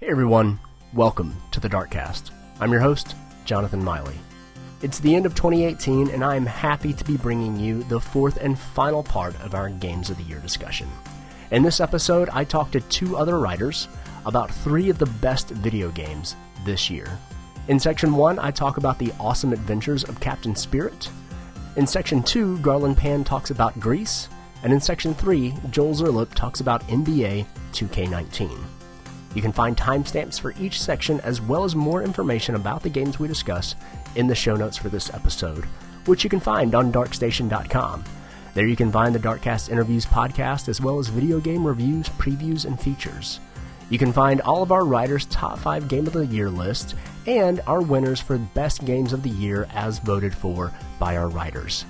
Hey everyone, welcome to the DarkCast. I'm your host, Jonathan Miley. It's the end of 2018 and I am happy to be bringing you the fourth and final part of our Games of the Year discussion. In this episode, I talked to two other writers about three of the best video games this year. In Section 1, I talk about the awesome adventures of Captain Spirit. In Section 2, Garland Pan talks about Gris. And in Section 3, Joel Szerlip talks about NBA 2K19. You can find timestamps for each section as well as more information about the games we discuss in the show notes for this episode, which you can find on darkstation.com. There you can find the DarkCast Interviews podcast as well as video game reviews, previews, and features. You can find all of our writers' top 5 Game of the Year list and our winners for Best Games of the Year as voted for by our writers.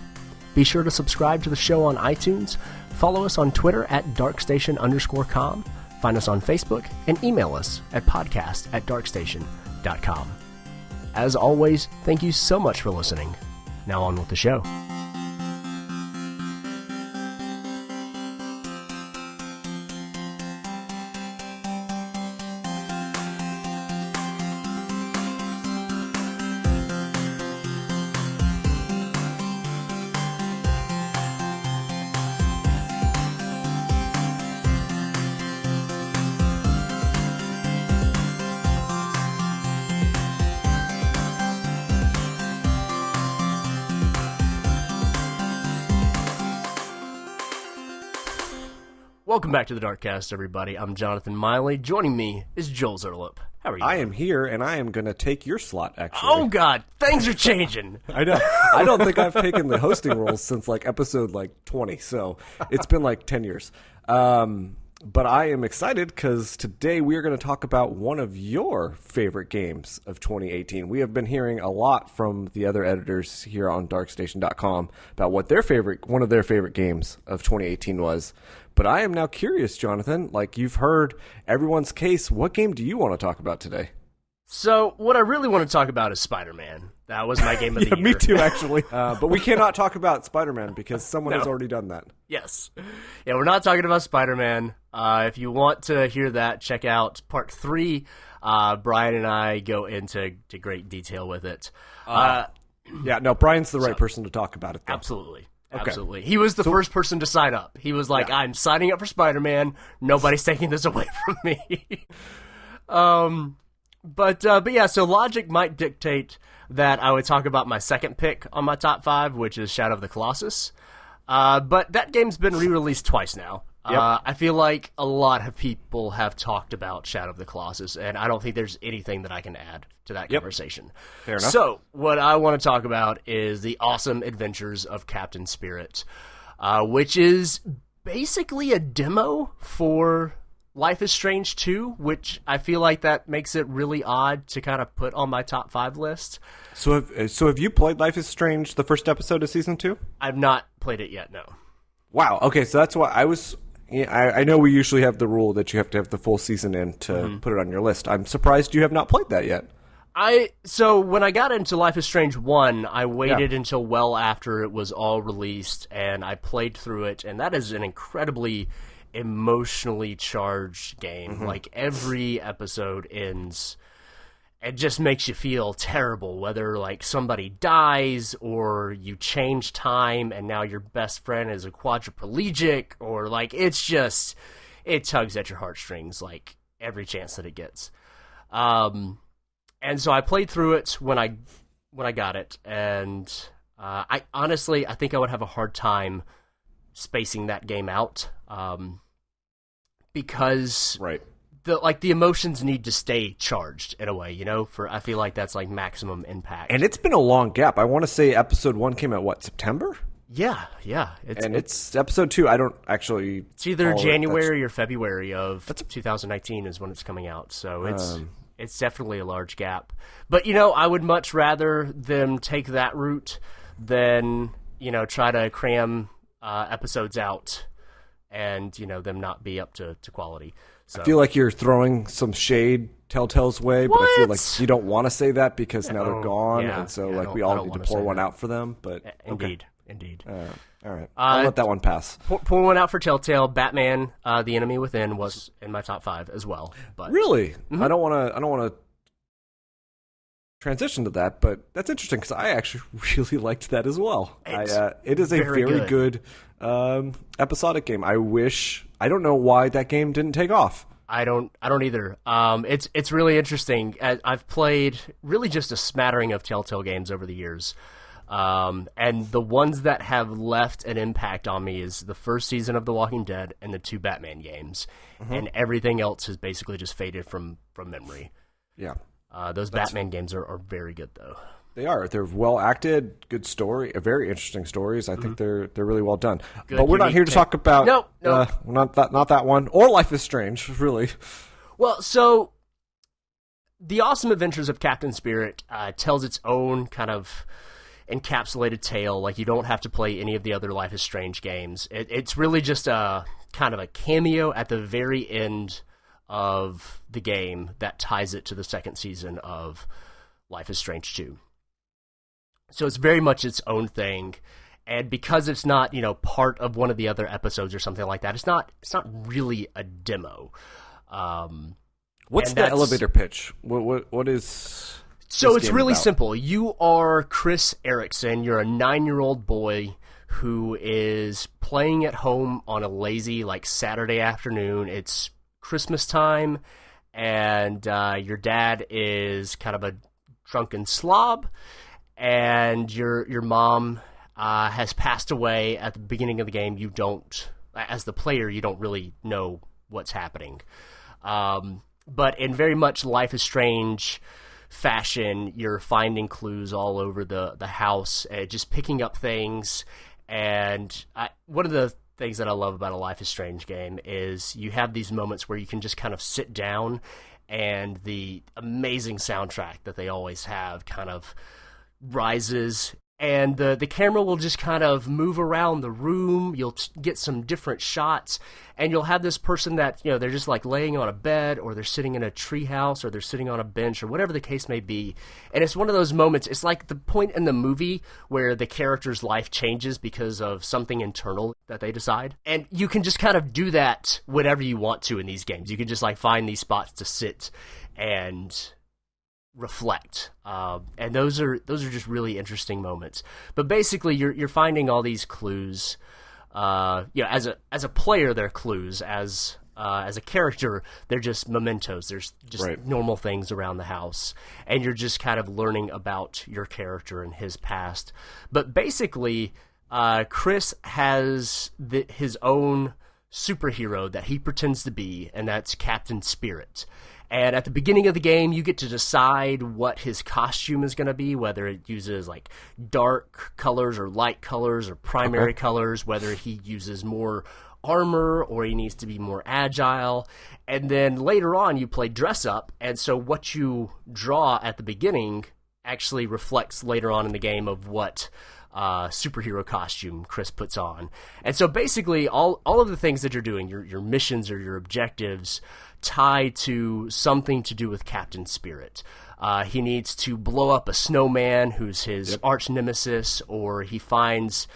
Be sure to subscribe to the show on iTunes, follow us on Twitter at darkstation_com, find us on Facebook, and email us at podcast@darkstation.com. As always, thank you so much for listening. Now on with the show. Welcome back to the DarkCast, everybody. I'm Jonathan Miley. Joining me is Joel Szerlip. How are you? I am here, and I am going to take your slot, actually. Oh, God. Things are changing. I know. I don't think I've taken the hosting roles since, episode, 20, so it's been, 10 years. But I am excited because today we are going to talk about one of your favorite games of 2018. We have been hearing a lot from the other editors here on darkstation.com about what one of their favorite games of 2018 was. But I am now curious, Jonathan, you've heard everyone's case. What game do you want to talk about today? So, what I really want to talk about is Spider-Man. That was my game of the year. Me too, actually. But we cannot talk about Spider-Man because someone has already done that. Yes. Yeah, we're not talking about Spider-Man. If you want to hear that, check out Part 3. Brian and I go into great detail with it. Brian's the right person to talk about it, though. Absolutely. Okay. Absolutely. He was the first person to sign up. He was like, I'm signing up for Spider-Man. Nobody's taking this away from me. But yeah, so logic might dictate that I would talk about my second pick on my top 5, which is Shadow of the Colossus. But that game's been re-released twice now. Yep. I feel like a lot of people have talked about Shadow of the Colossus, and I don't think there's anything that I can add to that conversation. Fair enough. So, what I want to talk about is the awesome adventures of Captain Spirit, which is basically a demo for Life is Strange 2, which I feel like that makes it really odd to kind of put on my top 5 list. So have you played Life is Strange, the first episode of Season 2? I've not played it yet, no. Wow, okay, so that's why I know we usually have the rule that you have to have the full season in to put it on your list. I'm surprised you have not played that yet. So when I got into Life is Strange 1, I waited until well after it was all released, and I played through it, and that is an incredibly emotionally charged game. Every episode ends, it just makes you feel terrible, whether somebody dies or you change time and now your best friend is a quadriplegic, or it tugs at your heartstrings every chance that it gets. And so I played through it when I got it, and I think I would have a hard time spacing that game out. Because the emotions need to stay charged in a way, I feel like that's maximum impact. And it's been a long gap. I want to say episode 1 came out, September? Yeah. It's episode 2. I don't actually... It's either January or February of 2019 is when it's coming out, so it's definitely a large gap. But, I would much rather them take that route than, try to cram episodes out and, them not be up to quality. So. I feel like you're throwing some shade Telltale's way, but I feel like you don't want to say that because now they're gone, and so we all need to pour one out for them. But Indeed. All All right. I'll let that one pass. Pour one out for Telltale. Batman, The Enemy Within was in my top 5 as well. But really? Mm-hmm. I don't want to transition to that, but that's interesting because I actually really liked that as well. It is a very good episodic game. I don't know why that game didn't take off. I don't either. It's really interesting. I've played really just a smattering of Telltale games over the years. And the ones that have left an impact on me is the first season of The Walking Dead and the 2 Batman games. Mm-hmm. And everything else has basically just faded from memory. Yeah. Those Batman games are very good, though. They are. They're well acted, good story, very interesting stories. I think they're really well done. Good, but we're not here to talk about no. Not that one or Life is Strange, really. Well, so The Awesome Adventures of Captain Spirit tells its own kind of encapsulated tale. Like, you don't have to play any of the other Life is Strange games. It's really just a kind of a cameo at the very end of the game that ties it to the second season of Life is Strange 2. So it's very much its own thing, and because it's not, part of one of the other episodes or something like that, it's not really a demo. What's the elevator pitch? What is? So it's really simple. You are Chris Erickson. You're a 9-year-old boy who is playing at home on a lazy, Saturday afternoon. It's Christmas time, and your dad is kind of a drunken slob, and your mom has passed away at the beginning of the game. You don't, as the player, you don't really know what's happening. But in very much Life is Strange fashion, you're finding clues all over the house, just picking up things. And one of the things that I love about a Life is Strange game is you have these moments where you can just kind of sit down, and the amazing soundtrack that they always have kind of rises, and the camera will just kind of move around the room. You'll get some different shots, and you'll have this person that, they're just laying on a bed, or they're sitting in a treehouse, or they're sitting on a bench, or whatever the case may be. And it's one of those moments, it's like the point in the movie where the character's life changes because of something internal that they decide. And you can just kind of do that whenever you want to in these games. You can just find these spots to sit and reflect, and those are just really interesting moments. But basically, you're finding all these clues. As a player, they're clues. As a character, they're just mementos. There's just normal things around the house, and you're just kind of learning about your character and his past. But basically, Chris has his own superhero that he pretends to be, and that's Captain Spirit. And at the beginning of the game, you get to decide what his costume is going to be, whether it uses dark colors or light colors or primary colors, whether he uses more armor or he needs to be more agile. And then later on, you play dress up, and so what you draw at the beginning actually reflects later on in the game of what superhero costume Chris puts on. And so basically, all of the things that you're doing, your missions or your objectives, tie to something to do with Captain Spirit. He needs to blow up a snowman who's his arch nemesis, or he finds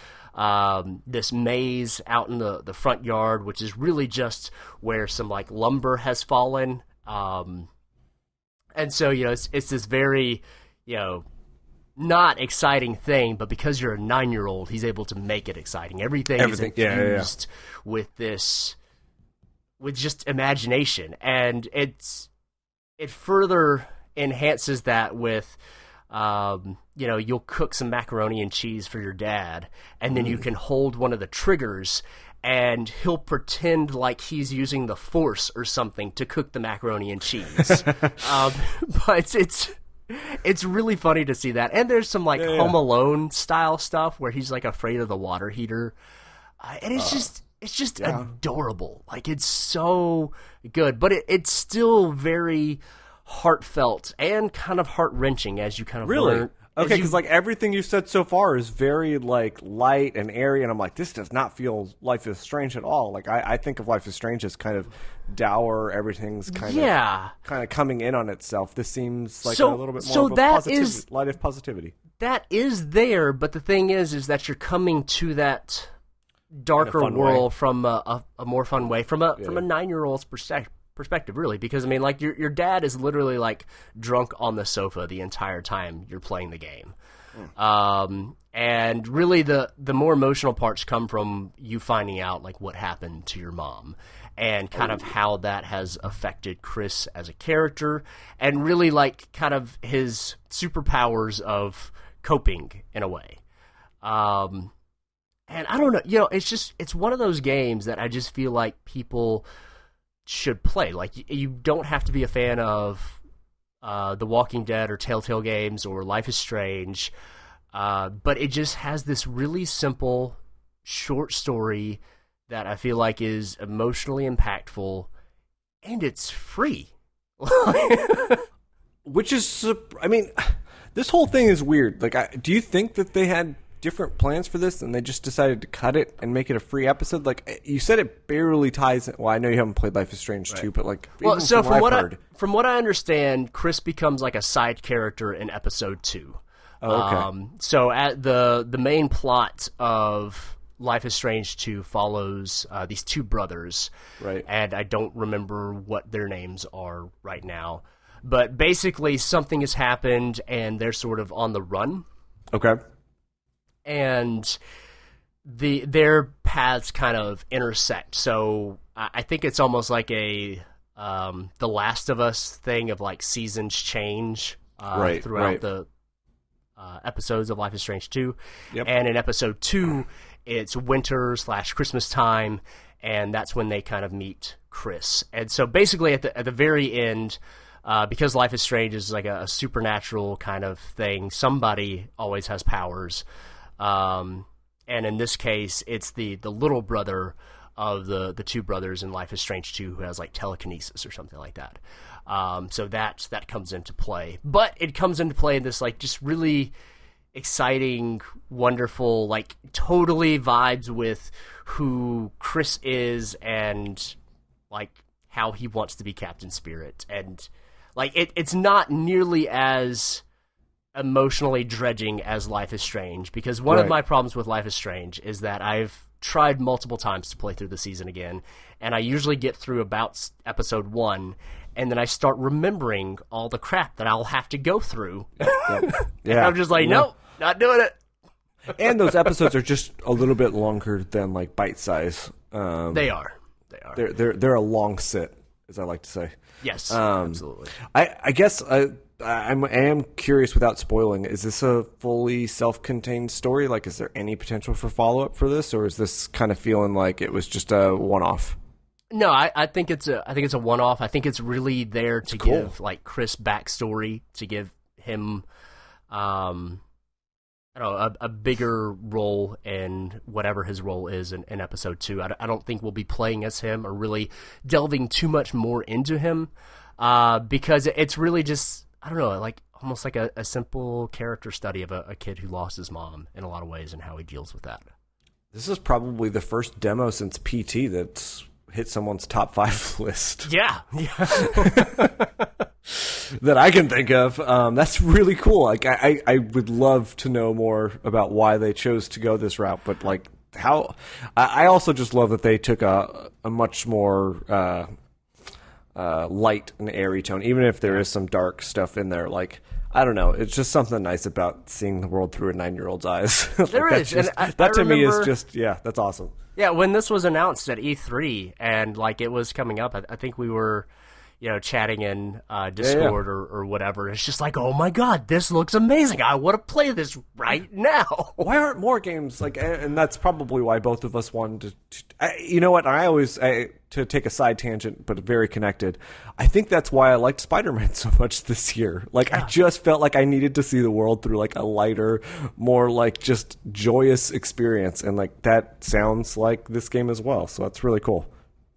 this maze out in the front yard, which is really just where some lumber has fallen. And so, it's this very, not exciting thing, but because you're a 9-year-old, he's able to make it exciting. Everything is infused with this, with just imagination, and it further enhances that with, you'll cook some macaroni and cheese for your dad, and then you can hold one of the triggers, and he'll pretend like he's using the Force or something to cook the macaroni and cheese. But it's really funny to see that. And there's some Home Alone style stuff where he's afraid of the water heater, and it's just adorable. It's so good, but it's still very heartfelt and kind of heart-wrenching as you kind of learn. Okay, because everything you said so far is very light and airy, and I'm this does not feel Life is Strange at all. I think of Life is Strange as kind of dour. Everything's kind of coming in on itself. This seems a little bit more of a light of positivity. That is there, but the thing is that you're coming to that darker world from a more fun way, from a 9-year-old's perspective, really, because I mean, like your dad is literally like drunk on the sofa the entire time you're playing the game. And really the more emotional parts come from you finding out like what happened to your mom and kind of how that has affected Chris as a character, and really like kind of his superpowers of coping in a way. And I don't know, it's one of those games that I just feel like people should play. Like, you don't have to be a fan of The Walking Dead or Telltale games or Life is Strange, but it just has this really simple, short story that I feel like is emotionally impactful, and it's free. Which is, I mean, this whole thing is weird. Like, do you think that they had different plans for this and they just decided to cut it and make it a free episode? Like, you said it barely ties in. Well, I know you haven't played Life is Strange 2, but like, so from what I understand, Chris becomes like a side character in episode 2. Oh, okay. So at the main plot of Life is Strange 2 follows these two brothers, right? And I don't remember what their names are right now, but basically something has happened and they're sort of on the run. Okay. And their paths kind of intersect. So I think it's almost like a The Last of Us thing of like seasons change throughout the episodes of Life is Strange 2. Yep. And in episode 2, it's winter/Christmas time, and that's when they kind of meet Chris. And so basically at the very end, because Life is Strange is like a supernatural kind of thing, somebody always has powers. And in this case, it's the little brother of the two brothers in Life is Strange 2 who has like telekinesis or something like that. So that comes into play. But it comes into play in this like just really exciting, wonderful, like totally vibes with who Chris is and like how he wants to be Captain Spirit. And like it's not nearly as emotionally dredging as Life is Strange, because one of my problems with Life is Strange is that I've tried multiple times to play through the season again, and I usually get through about episode 1, and then I start remembering all the crap that I'll have to go through. Yeah. And I'm just like, nope, not doing it. And those episodes are just a little bit longer than like bite size. They are. They're a long sit, as I like to say. Yes, absolutely. I guess I am curious, without spoiling, is this a fully self-contained story? Like, is there any potential for follow-up for this, or is this kind of feeling like it was just a one-off? No, I think it's a one-off. I think it's really there to give like Chris backstory, to give him a bigger role in whatever his role is in episode 2. I don't think we'll be playing as him or really delving too much more into him, because it's really just, I don't know, like almost like a simple character study of a kid who lost his mom in a lot of ways and how he deals with that. This is probably the first demo since PT that's hit someone's top 5 list. Yeah. That I can think of. That's really cool. Like, I would love to know more about why they chose to go this route, but like how. I also just love that they took a much more light and airy tone, even if there is some dark stuff in there. Like, I don't know, it's just something nice about seeing the world through a 9-year-old's eyes. There is, just, and that to me is just that's awesome. Yeah, when this was announced at E3 and like it was coming up, I think we were, chatting in Discord or whatever. It's just like, oh my god, this looks amazing. I want to play this right now. Why aren't more games like? And that's probably why both of us wanted to. You know what? To take a side tangent, but very connected. I think that's why I liked Spider-Man so much this year. Like, I just felt like I needed to see the world through like a lighter, more like just joyous experience, and like that sounds like this game as well. So that's really cool.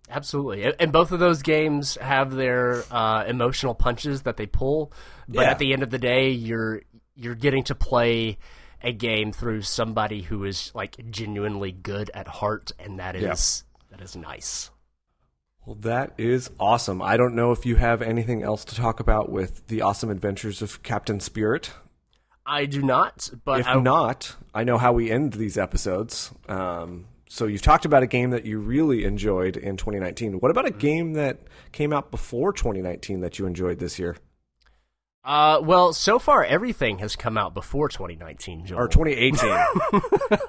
Absolutely. And both of those games have their emotional punches that they pull, but at the end of the day, you're getting to play a game through somebody who is like genuinely good at heart, and that is nice. Well, that is awesome. I don't know if you have anything else to talk about with the awesome adventures of Captain Spirit. I do not, but if not, I know how we end these episodes. So you've talked about a game that you really enjoyed in 2019. What about a game that came out before 2019 that you enjoyed this year? Well, so far everything has come out before 2019, Joel. Or 2018.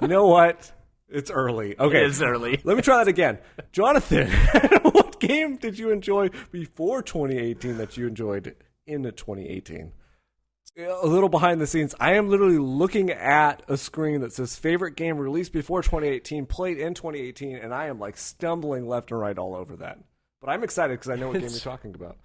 You know what? It's early. Okay. It is early. Let me try that again. Jonathan, what game did you enjoy before 2018 that you enjoyed in 2018? A little behind the scenes. I am literally looking at a screen that says favorite game released before 2018, played in 2018, and I am like stumbling left and right all over that. But I'm excited because I know what game you're talking about.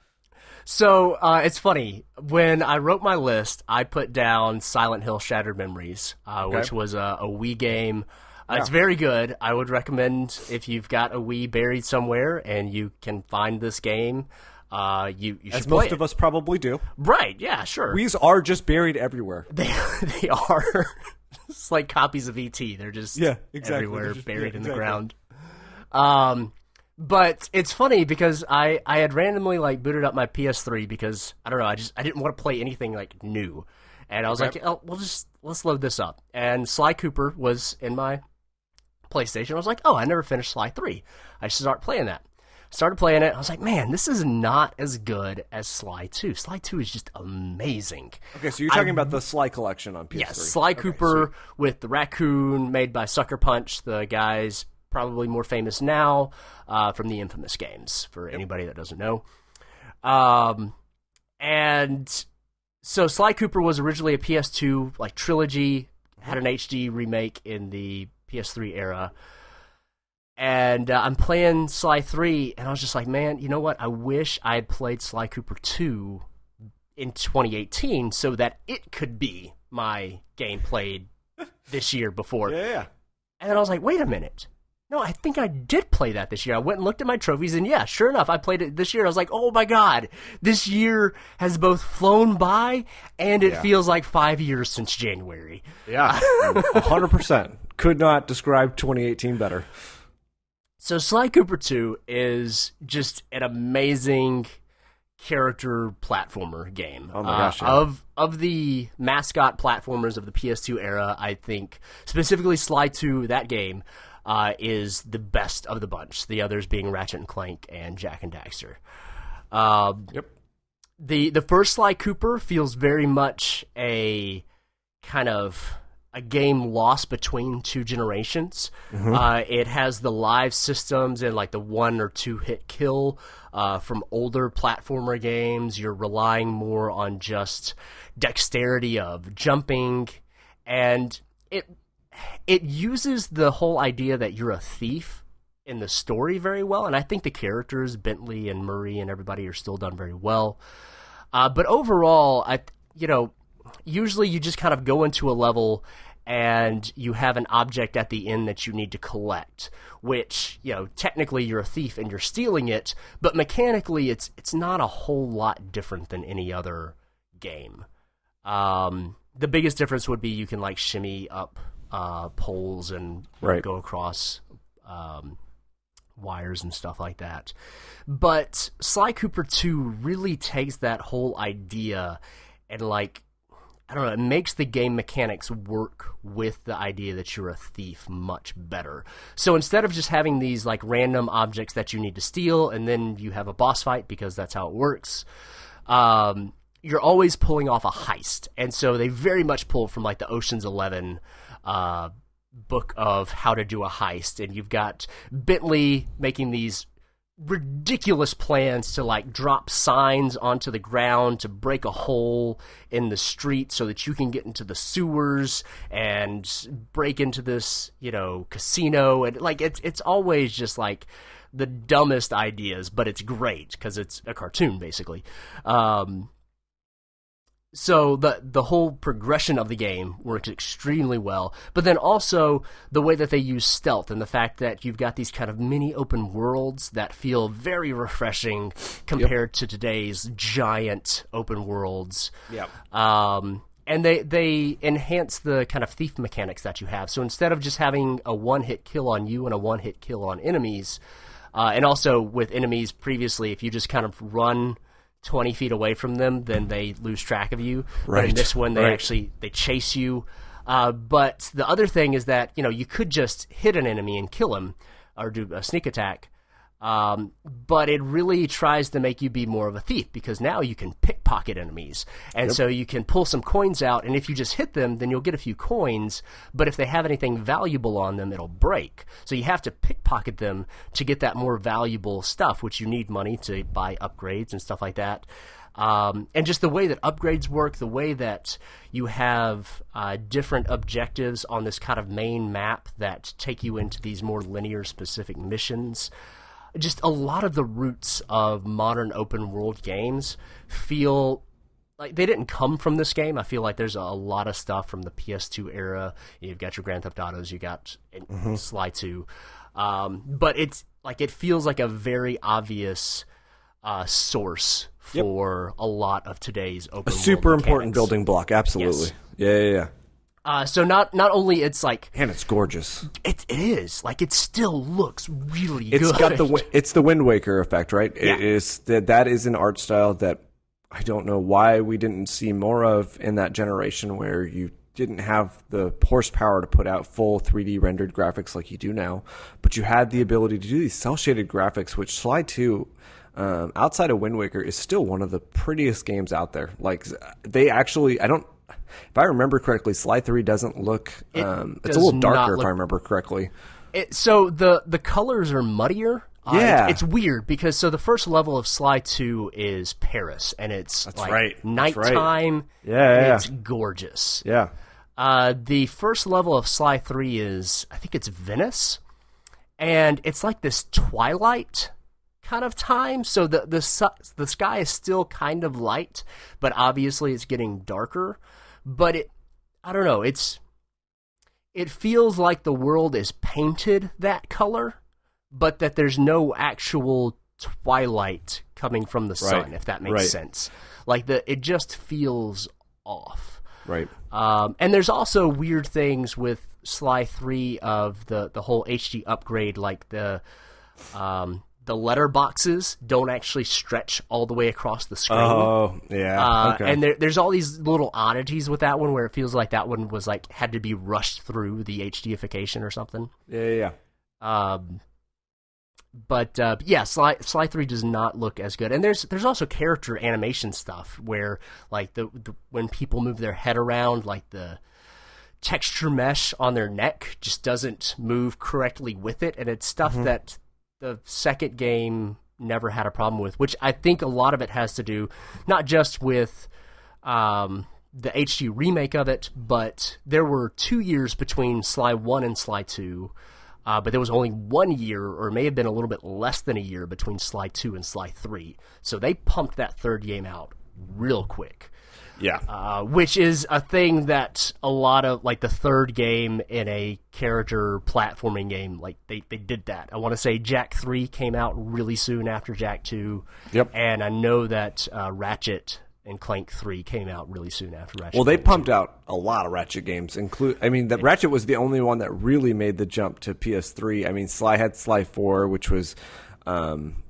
So, it's funny. When I wrote my list, I put down Silent Hill Shattered Memories, which was a Wii game. It's very good. I would recommend if you've got a Wii buried somewhere and you can find this game, you should As play most it. of us probably do. Right, yeah, sure. Wii's are just buried everywhere. They are. It's like copies of E.T. They're just everywhere, They're just, buried in the exactly. ground. But it's funny because I had randomly like booted up my PS3 because I don't know, I didn't want to play anything like new. And I was like, oh, let's load this up. And Sly Cooper was in my PlayStation. I was like, oh, I never finished Sly 3. I should start playing that. Started playing it. I was like, man, this is not as good as Sly 2. Sly 2 is just amazing. Okay, so you're talking about the Sly collection on PS3. Yes, Sly Cooper with the raccoon made by Sucker Punch, the guys probably more famous now from the Infamous games, for anybody that doesn't know. And so Sly Cooper was originally a PS2 like trilogy, had an HD remake in the PS3 era. And I'm playing Sly 3, and I was just like, man, you know what? I wish I had played Sly Cooper 2 in 2018 so that it could be my game played this year before. Yeah. And then I was like, wait a minute. No, I think I did play that this year. I went and looked at my trophies, and yeah, sure enough, I played it this year. I was like, oh my god, this year has both flown by, and it feels like 5 years since January. Yeah, 100%. Could not describe 2018 better. So Sly Cooper 2 is just an amazing character platformer game. Oh my gosh, yeah. Of the mascot platformers of the PS2 era, I think specifically Sly 2, that game, is the best of the bunch. The others being Ratchet and Clank and Jak and Daxter. The first Sly Cooper feels very much a kind of a game lost between two generations. It has the live systems and like the 1 or 2 hit kill from older platformer games. You're relying more on just dexterity of jumping, and it uses the whole idea that you're a thief in the story very well, and I think the characters, Bentley and Murray and everybody, are still done very well. But overall, usually you just kind of go into a level and you have an object at the end that you need to collect, which, technically you're a thief and you're stealing it, but mechanically it's not a whole lot different than any other game. The biggest difference would be you can like shimmy up poles and go across wires and stuff like that. But Sly Cooper 2 really takes that whole idea and it makes the game mechanics work with the idea that you're a thief much better. So instead of just having these like random objects that you need to steal and then you have a boss fight because that's how it works, you're always pulling off a heist. And so they very much pull from like the Ocean's 11 book of how to do a heist. And you've got Bentley making these ridiculous plans to like drop signs onto the ground to break a hole in the street so that you can get into the sewers and break into this casino, and like it's always just like the dumbest ideas, but it's great because it's a cartoon basically. So the whole progression of the game works extremely well, but then also the way that they use stealth and the fact that you've got these kind of mini open worlds that feel very refreshing compared to today's giant open worlds. And they enhance the kind of thief mechanics that you have. So instead of just having a one-hit kill on you and a one-hit kill on enemies, and also with enemies previously, if you just kind of run 20 feet away from them, then they lose track of you. But in this one, they chase you. But the other thing is that, you could just hit an enemy and kill him or do a sneak attack. But it really tries to make you be more of a thief because now you can pickpocket enemies. And so you can pull some coins out, and if you just hit them, then you'll get a few coins. But if they have anything valuable on them, it'll break. So you have to pickpocket them to get that more valuable stuff, which you need money to buy upgrades and stuff like that. And just the way that upgrades work, the way that you have different objectives on this kind of main map that take you into these more linear specific missions. Just a lot of the roots of modern open world games feel like they didn't come from this game. I feel like there's a lot of stuff from the PS2 era. You've got your Grand Theft Autos, you got Sly 2. But it's like it feels like a very obvious source for a lot of today's open world super mechanics. Important building block, absolutely. Yes. Yeah. So not only it's like, and it's gorgeous. It is like it still looks really It's good. got it's the Wind Waker effect, right? Yeah. It is that is an art style that I don't know why we didn't see more of in that generation, where you didn't have the horsepower to put out full 3D rendered graphics like you do now, but you had the ability to do these cel shaded graphics, which Sly 2. Outside of Wind Waker is still one of the prettiest games out there. Like they actually, if I remember correctly, Sly 3 doesn't look. It's a little darker if I remember correctly. So the colors are muddier. Yeah, it's weird because the first level of Sly 2 is Paris, and it's nighttime. Yeah, it's gorgeous. Yeah. The first level of Sly 3 is, I think it's Venice, and it's like this twilight kind of time. So the sky is still kind of light, but obviously it's getting darker. But I don't know. It feels like the world is painted that color, but that there's no actual twilight coming from the sun, if that makes sense. Like it just feels off. Right. And there's also weird things with Sly 3 of the whole HD upgrade, like the letter boxes don't actually stretch all the way across the screen. Oh, yeah. Okay. And there's all these little oddities with that one where it feels like that one was had to be rushed through the HDification or something. Yeah. But Sly 3 does not look as good. And there's also character animation stuff where like the when people move their head around, like the texture mesh on their neck just doesn't move correctly with it, and it's stuff that the second game never had a problem with, which I think a lot of it has to do not just with the HD remake of it, but there were 2 years between Sly 1 and Sly 2, but there was only 1 year, or it may have been a little bit less than a year, between Sly 2 and Sly 3. So they pumped that third game out real quick. Yeah. Which is a thing that a lot of, like, the third game in a character platforming game, like, they did that. I want to say Jak 3 came out really soon after Jak 2. Yep. And I know that Ratchet and Clank 3 came out really soon after Ratchet. Well, they Clank pumped 2. out a lot of Ratchet games. Ratchet was the only one that really made the jump to PS3. I mean, Sly had Sly 4, which was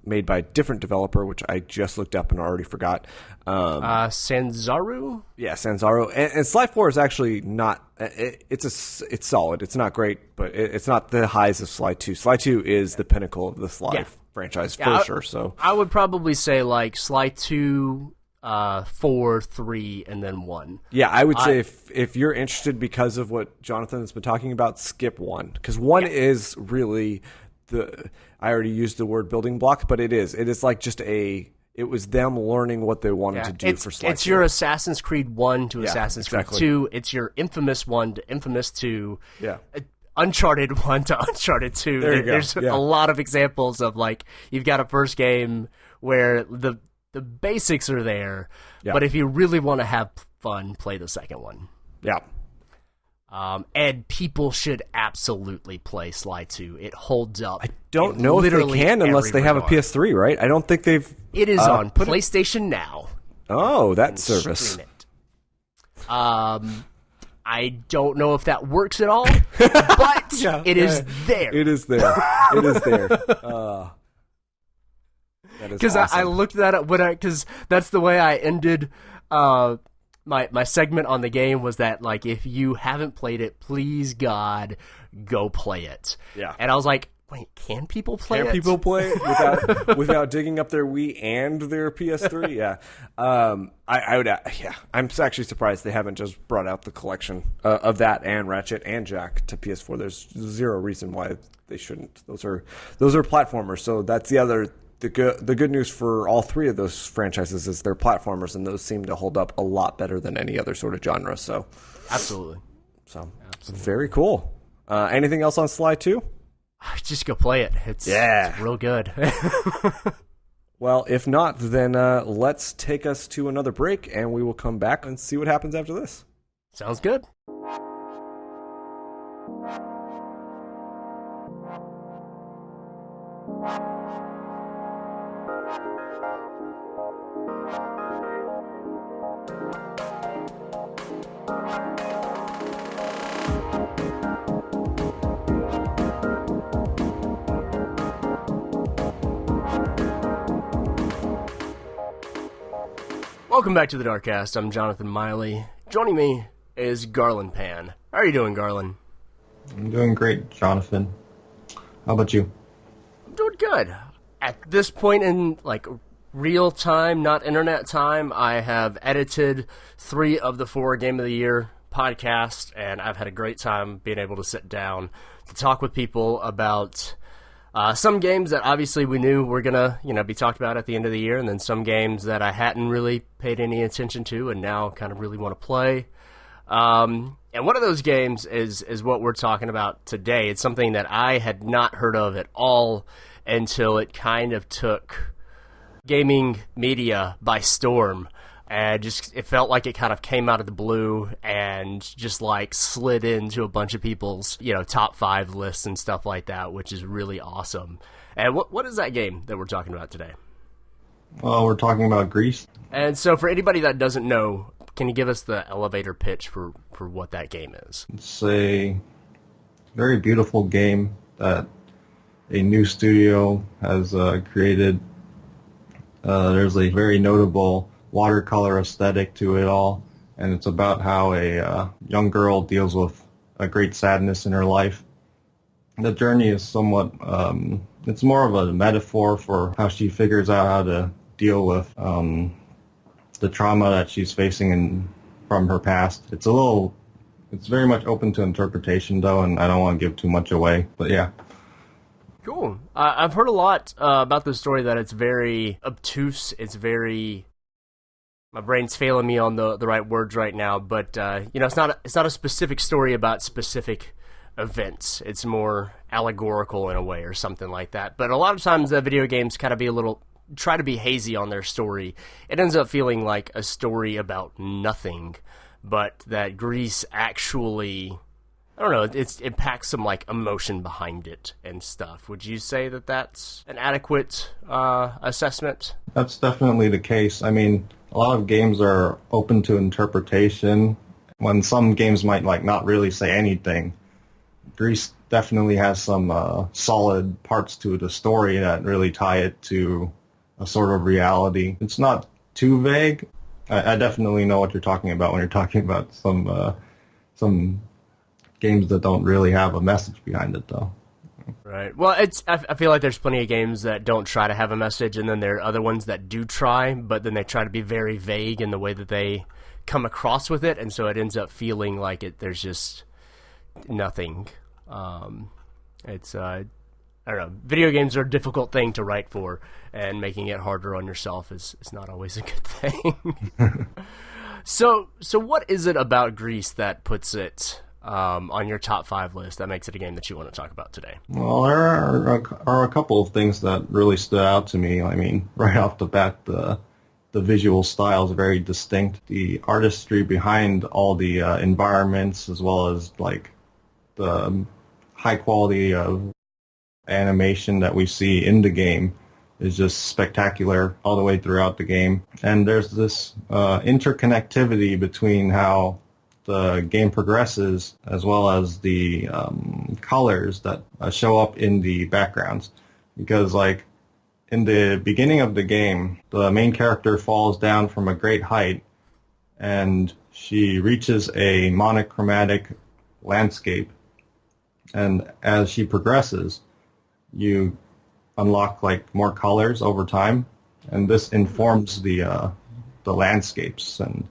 made by a different developer, which I just looked up and already forgot. Sanzaru? Yeah, Sanzaru. And Sly 4 is actually not... It's solid. It's not great, but it's not the highs of Sly 2. Sly 2 is the pinnacle of the Sly franchise, for sure. So I would probably say, like, Sly 2... 4, 3, and then 1. Yeah, I would say if you're interested because of what Jonathan has been talking about, skip 1. Because 1 is really I already used the word building block, but it is like just it was them learning what they wanted to do for Sly 2. It's your Assassin's Creed 1 to Assassin's Creed 2. It's your Infamous 1 to Infamous 2. Yeah. Uncharted 1 to Uncharted 2. There's a lot of examples of, like, you've got a first game where the basics are there, but if you really want to have fun, play the second one. Yeah. And people should absolutely play Sly 2. It holds up. I don't know if they can unless they have a PS3, right? I don't think they've... It is on PlayStation Now. Oh, that service. Stream it. I don't know if that works at all, but it is there. It is there. It is there. Because awesome. I looked that up because that's the way I ended my segment on the game was that, like, if you haven't played it, please, God, go play it. Yeah. And I was like, wait, can people play it? Can people play it without digging up their Wii and their PS3? Yeah. I would. Yeah. I'm actually surprised they haven't just brought out the collection of that and Ratchet and Jak to PS4. There's zero reason why they shouldn't. Those are platformers. So that's the good news for all three of those franchises is they're platformers, and those seem to hold up a lot better than any other sort of genre. So Absolutely. Very cool. Anything else on Sly 2? Just go play it. It's real good. Well, if not, then let's take us to another break, and we will come back and see what happens after this. Sounds good. Welcome back to the DarkCast. I'm Jonathan Miley. Joining me is Garland Pan. How are you doing, Garland? I'm doing great, Jonathan. How about you? I'm doing good. At this point in, like, real time, not internet time, I have edited 3 of the 4 Game of the Year podcasts, and I've had a great time being able to sit down to talk with people about some games that obviously we knew were going to, be talked about at the end of the year, and then some games that I hadn't really paid any attention to and now kind of really want to play. And one of those games is what we're talking about today. It's something that I had not heard of at all until it kind of took gaming media by storm. And it felt like it kind of came out of the blue and just like slid into a bunch of people's, top 5 lists and stuff like that, which is really awesome. And what is that game that we're talking about today? Well, we're talking about Gris. And so for anybody that doesn't know, can you give us the elevator pitch for what that game is? It's a very beautiful game that a new studio has created. There's a very notable watercolor aesthetic to it all, and it's about how a young girl deals with a great sadness in her life. The journey is somewhat, it's more of a metaphor for how she figures out how to deal with the trauma that she's facing from her past. It's very much open to interpretation though, and I don't want to give too much away, but yeah. Cool. I've heard a lot about this story, that it's very obtuse, it's very... My brain's failing me on the right words right now, but it's not a specific story about specific events. It's more allegorical in a way, or something like that. But a lot of times, the video games kind of try to be hazy on their story. It ends up feeling like a story about nothing, but that Gris actually, I don't know, it packs some like emotion behind it and stuff. Would you say that that's an adequate assessment? That's definitely the case. I mean, a lot of games are open to interpretation, when some games might not really say anything. Gris definitely has some solid parts to the story that really tie it to a sort of reality. It's not too vague. I definitely know what you're talking about when you're talking about some games that don't really have a message behind it, though. Right. Well, I feel like there's plenty of games that don't try to have a message, and then there are other ones that do try, but then they try to be very vague in the way that they come across with it, and so it ends up feeling like there's just nothing. It's I don't know. Video games are a difficult thing to write for, and making it harder on yourself is not always a good thing. So what is it about Gris that puts it on your top 5 list that makes it a game that you want to talk about today? Well, there are a couple of things that really stood out to me. I mean, right off the bat, the visual style is very distinct. The artistry behind all the environments, as well as the high quality of animation that we see in the game, is just spectacular all the way throughout the game. And there's this interconnectivity between how the game progresses, as well as the colors that show up in the backgrounds. Because in the beginning of the game, the main character falls down from a great height, and she reaches a monochromatic landscape. And as she progresses, you unlock like more colors over time, and this informs the landscapes and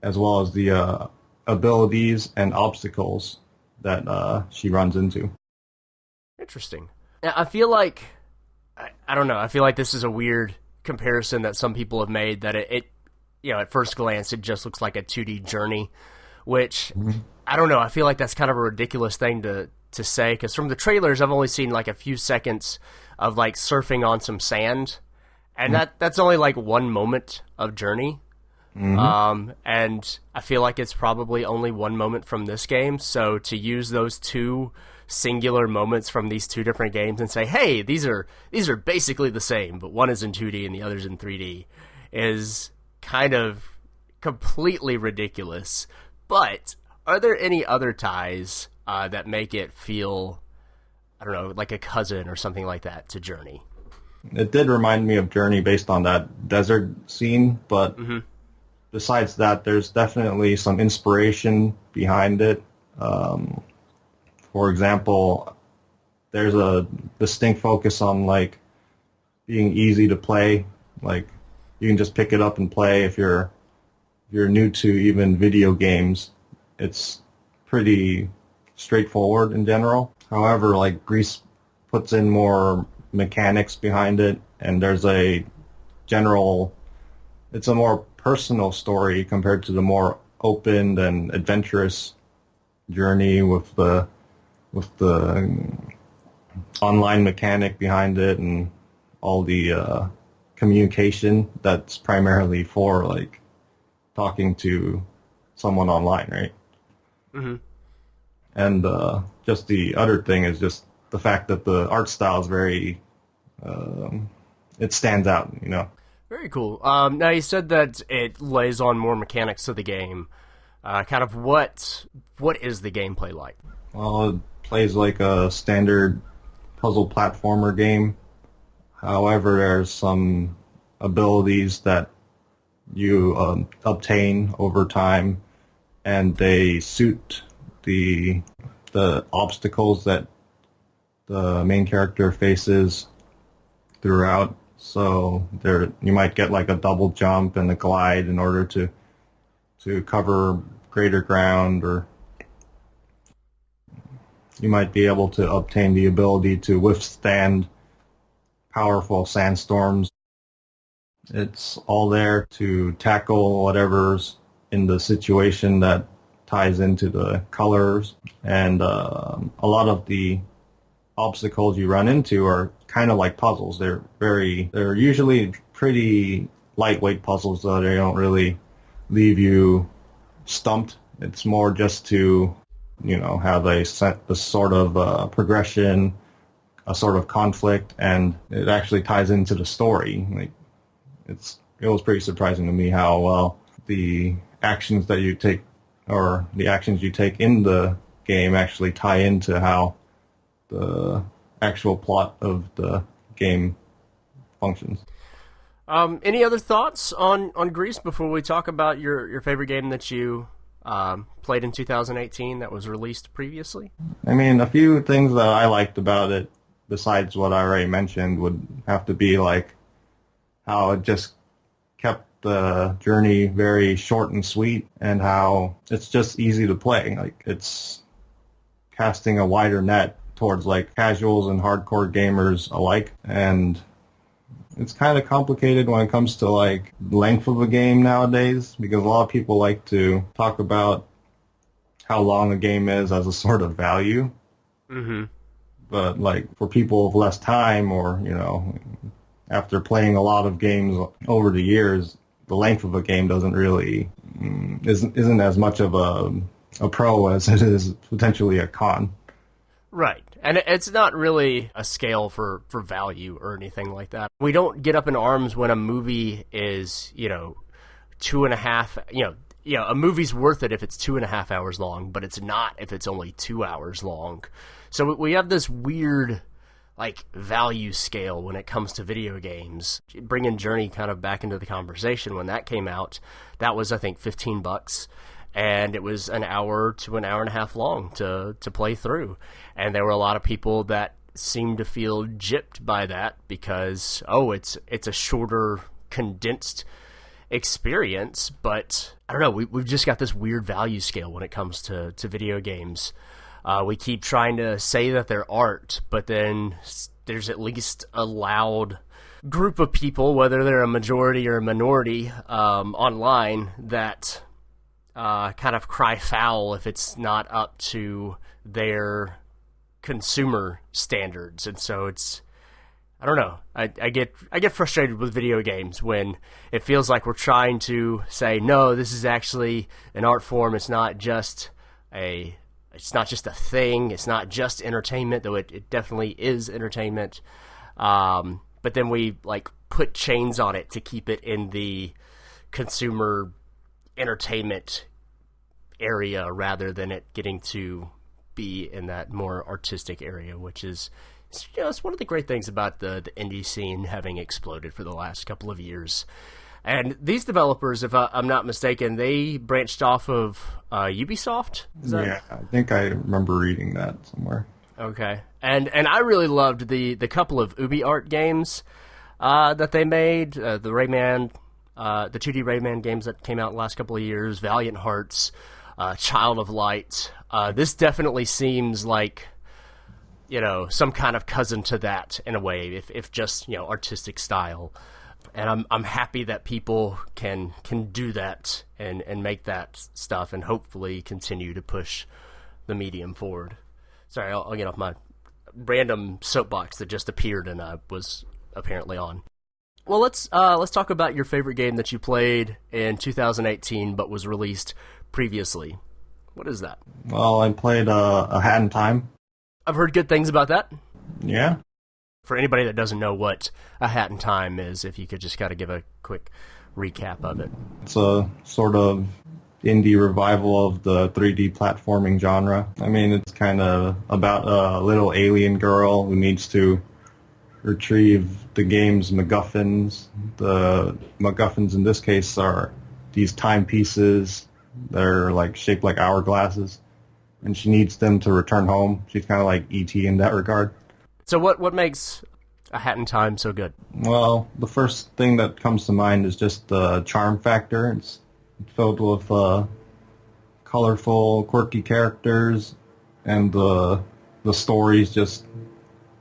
as well as the abilities and obstacles that she runs into. Interesting. I feel like, I don't know, I feel like this is a weird comparison that some people have made, that it at first glance, it just looks like a 2D journey, which, I don't know, I feel like that's kind of a ridiculous thing to say, because from the trailers, I've only seen like a few seconds of like surfing on some sand, and that's only like one moment of journey. And I feel like it's probably only one moment from this game, so to use those two singular moments from these two different games and say, hey, these are basically the same, but one is in 2D and the other's in 3D, is kind of completely ridiculous. But are there any other ties that make it feel, I don't know, like a cousin or something like that to Journey? It did remind me of Journey based on that desert scene, but besides that, there's definitely some inspiration behind it. For example, there's a distinct focus on like being easy to play. Like you can just pick it up and play if you're new to even video games. It's pretty straightforward in general. However, like Gris puts in more mechanics behind it, and there's a general, it's a more personal story compared to the more open and adventurous Journey with the online mechanic behind it and all the communication that's primarily for like talking to someone online, right? And just the other thing is just the fact that the art style is very, it stands out, you know. Very cool. Now, you said that it lays on more mechanics to the game. Kind of what is the gameplay like? Well, it plays like a standard puzzle platformer game. However, there's some abilities that you obtain over time, and they suit the obstacles that the main character faces throughout. So there, you might get like a double jump and a glide in order to cover greater ground, or you might be able to obtain the ability to withstand powerful sandstorms. It's all there to tackle whatever's in the situation that ties into the colors, and a lot of the obstacles you run into are kind of like puzzles. They're usually pretty lightweight puzzles, though they don't really leave you stumped. It's more just to, you know, have a sort of progression, a sort of conflict, and it actually ties into the story. Like it was pretty surprising to me how well the actions that you take, or the actions you take in the game, actually tie into how the actual plot of the game functions. Any other thoughts on Gris before we talk about your favorite game that you played in 2018 that was released previously? I mean, a few things that I liked about it, besides what I already mentioned, would have to be like how it just kept the journey very short and sweet, and how it's just easy to play. Like it's casting a wider net towards like casuals and hardcore gamers alike, and it's kind of complicated when it comes to like length of a game nowadays, because a lot of people like to talk about how long a game is as a sort of value. But like for people with less time, or you know, after playing a lot of games over the years, the length of a game doesn't really isn't as much of a pro as it is potentially a con. Right. And it's not really a scale for value or anything like that. We don't get up in arms when a movie is, 2.5, a movie's worth it if it's 2.5 hours long, but it's not if it's only 2 hours long. So we have this weird, like value scale when it comes to video games. Bringing Journey kind of back into the conversation, when that came out, that was I think $15, and it was an hour to an hour and a half long to play through, and there were a lot of people that seemed to feel gypped by that because it's a shorter, condensed experience. But I don't know, we've just got this weird value scale when it comes to video games. We keep trying to say that they're art, but then there's at least a loud group of people, whether they're a majority or a minority online, that kind of cry foul if it's not up to their consumer standards. And so I don't know. I get frustrated with video games when it feels like we're trying to say, no, this is actually an art form. It's not just a thing. It's not just entertainment, though it definitely is entertainment. But then we like put chains on it to keep it in the consumer entertainment area rather than it getting to be in that more artistic area, which is, it's one of the great things about the indie scene having exploded for the last couple of years. And these developers, if I'm not mistaken, they branched off of Ubisoft? Yeah, I think I remember reading that somewhere. Okay. And I really loved the couple of UbiArt games that they made, the Rayman, the 2D Rayman games that came out the last couple of years, Valiant Hearts, Child of Light. This definitely seems like, some kind of cousin to that in a way, if just, artistic style. And I'm happy that people can do that and make that stuff and hopefully continue to push the medium forward. Sorry, I'll get off my random soapbox that just appeared and I was apparently on. Well, let's talk about your favorite game that you played in 2018 but was released previously. What is that? Well, I played A Hat in Time. I've heard good things about that. Yeah. For anybody that doesn't know what A Hat in Time is, if you could just kind of give a quick recap of it. It's a sort of indie revival of the 3D platforming genre. I mean, it's kind of about a little alien girl who needs to retrieve the game's MacGuffins. The MacGuffins in this case are these timepieces. They're like shaped like hourglasses, and she needs them to return home. She's kind of like E.T. in that regard. So what makes A Hat in Time so good? Well, the first thing that comes to mind is just the charm factor. It's filled with colorful, quirky characters, and the story's just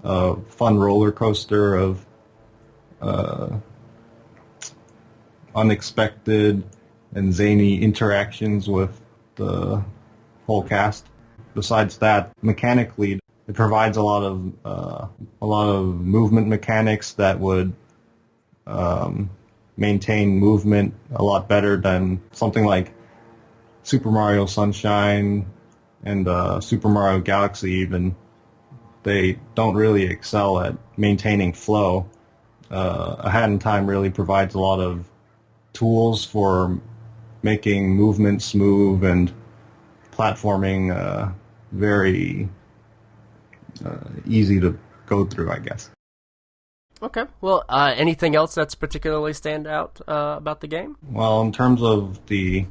a fun roller coaster of unexpected and zany interactions with the whole cast. Besides that, mechanically, it provides a lot of movement mechanics that would maintain movement a lot better than something like Super Mario Sunshine and Super Mario Galaxy even. They don't really excel at maintaining flow. A Hat in Time really provides a lot of tools for making movement smooth and platforming very easy to go through, I guess. Okay. Well, anything else that's particularly stand out about the game? Well, in terms of the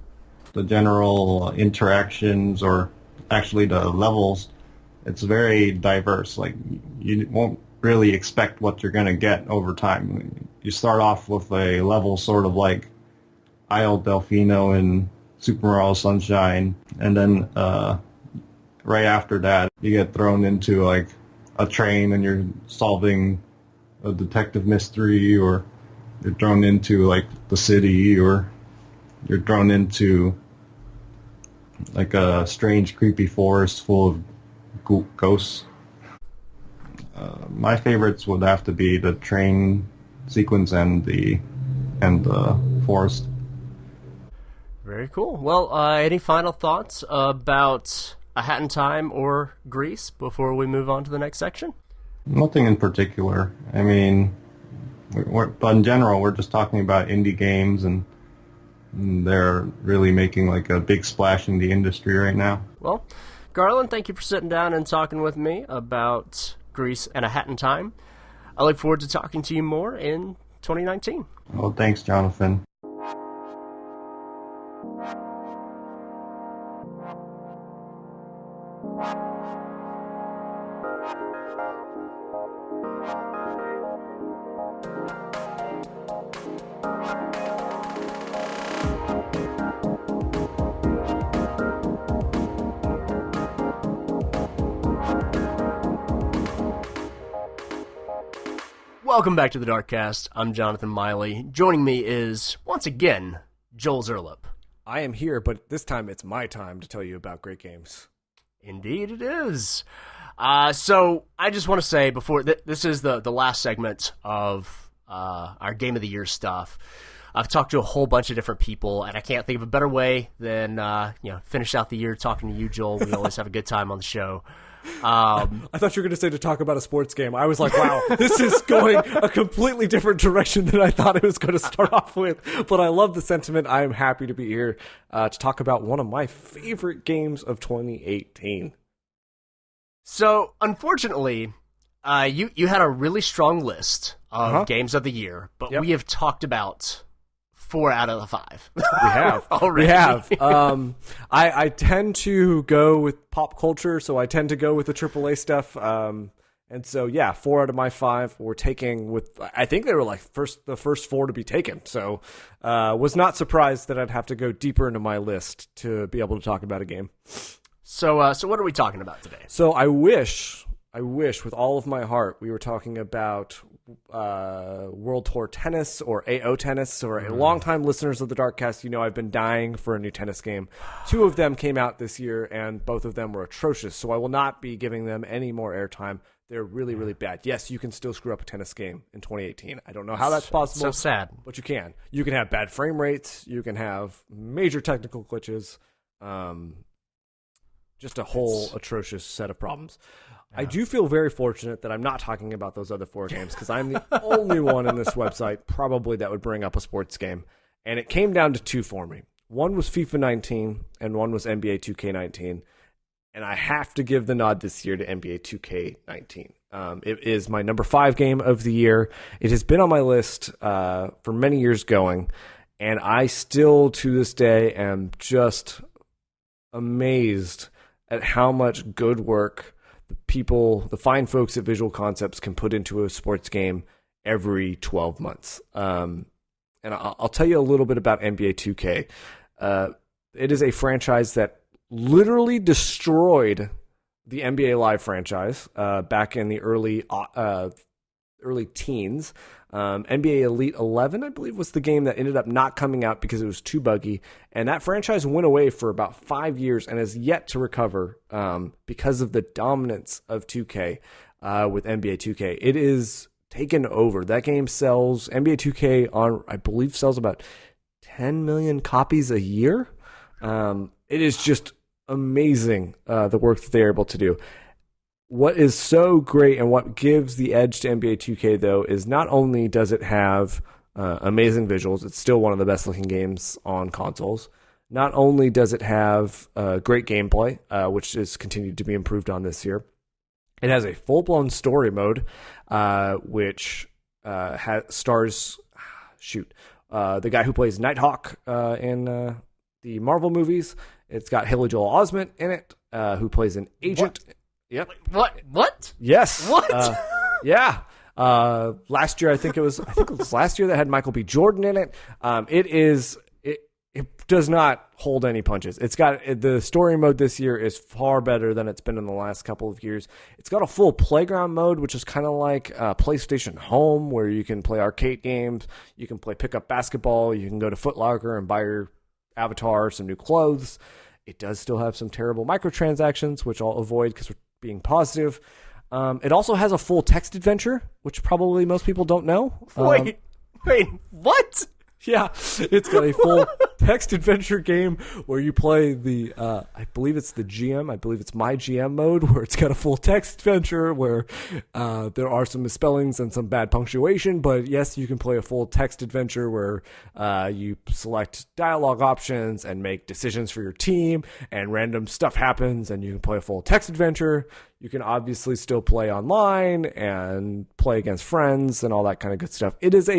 general interactions, or actually the levels, it's very diverse. Like, you won't really expect what you're going to get over time. You start off with a level sort of like Isle Delfino in Super Mario Sunshine, and then right after that, you get thrown into like a train and you're solving a detective mystery, or you're thrown into like the city, or you're thrown into like a strange, creepy forest full of ghosts. My favorites would have to be the train sequence and the forest. Very cool. Well, any final thoughts about A Hat in Time or Gris before we move on to the next section? Nothing in particular. I mean, but in general, we're just talking about indie games, and they're really making like a big splash in the industry right now. Well, Garland, thank you for sitting down and talking with me about Gris, and A Hat in Time. I look forward to talking to you more in 2019. Well, thanks, Jonathan. Welcome back to the DarkCast. I'm Jonathan Miley. Joining me is, once again, Joel Szerlip. I am here, but this time it's my time to tell you about great games. Indeed it is. So I just want to say before, this is the last segment of our Game of the Year stuff. I've talked to a whole bunch of different people, and I can't think of a better way than finish out the year talking to you, Joel. We always have a good time on the show. I thought you were going to say to talk about a sports game. I was like, wow, this is going a completely different direction than I thought it was going to start off with. But I love the sentiment. I am happy to be here to talk about one of my favorite games of 2018. So, unfortunately, you had a really strong list of games of the year, but we have talked about 4 out of the 5. We have. Already. We have. I tend to go with pop culture, so I tend to go with the AAA stuff. And so, 4 out of my 5 were taken with, I think they were like the first 4 to be taken. So, was not surprised that I'd have to go deeper into my list to be able to talk about a game. So what are we talking about today? So I wish with all of my heart we were talking about World Tour Tennis or AO Tennis, or longtime listeners of the DarkCast, I've been dying for a new tennis game. 2 of them came out this year, and both of them were atrocious, so I will not be giving them any more airtime. They're really, really bad. Yes, you can still screw up a tennis game in 2018. I don't know how that's possible. So sad. But you can. You can have bad frame rates. You can have major technical glitches. Just a whole atrocious set of problems. I do feel very fortunate that I'm not talking about those other 4 games, because I'm the only one in this website probably that would bring up a sports game. And it came down to 2 for me. One was FIFA 19 and one was NBA 2K19. And I have to give the nod this year to NBA 2K19. It is my number 5 game of the year. It has been on my list for many years going. And I still, to this day, am just amazed at how much good work the fine folks at Visual Concepts can put into a sports game every 12 months. And I'll tell you a little bit about NBA 2K. It is a franchise that literally destroyed the NBA Live franchise back in the early teens. NBA Elite 11, I believe, was the game that ended up not coming out because it was too buggy. And that franchise went away for about 5 years and has yet to recover because of the dominance of 2K with NBA 2K. It is taken over. That game sells, NBA 2K, I believe, sells about 10 million copies a year. It is just amazing, the work that they're able to do. What is so great and what gives the edge to NBA 2K, though, is not only does it have amazing visuals, it's still one of the best looking games on consoles. Not only does it have great gameplay, which is continued to be improved on this year, it has a full-blown story mode, which stars the guy who plays Nighthawk in the Marvel movies. It's got Haley Joel Osment in it, who plays an agent. What? Yep. What? Yes. What? Yeah. Last year, I think it was last year that had Michael B. Jordan in it. It does not hold any punches. It's got the story mode this year is far better than it's been in the last couple of years. It's got a full playground mode, which is kind of like PlayStation Home, where you can play arcade games, you can play pickup basketball, you can go to Foot Locker and buy your avatar some new clothes. It does still have some terrible microtransactions, which I'll avoid because we're being positive. It also has a full text adventure, which probably most people don't know. Wait, what? Yeah, it's got a full text adventure game where you play the, I believe it's the GM, I believe it's my GM mode, where it's got a full text adventure where there are some misspellings and some bad punctuation, but yes, you can play a full text adventure where you select dialogue options and make decisions for your team, and random stuff happens, and you can play a full text adventure. You can obviously still play online and play against friends and all that kind of good stuff. It is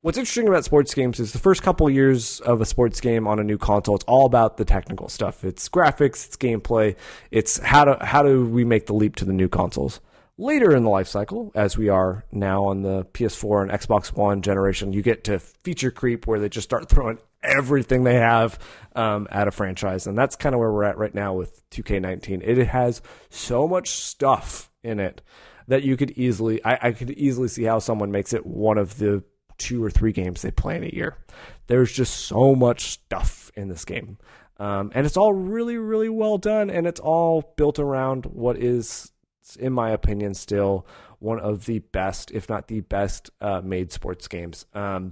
What's interesting about sports games is the first couple years of a sports game on a new console, it's all about the technical stuff. It's graphics, it's gameplay, it's how do we make the leap to the new consoles. Later in the life cycle, as we are now on the PS4 and Xbox One generation, you get to feature creep where they just start throwing everything they have at a franchise. And that's kind of where we're at right now with 2K19. It has so much stuff in it that you could easily, I could easily see how someone makes it one of the 2 or 3 games they play in a year. There's just so much stuff in this game. And it's all really, really well done. And it's all built around what is, in my opinion, still one of the best, if not the best, made sports games. A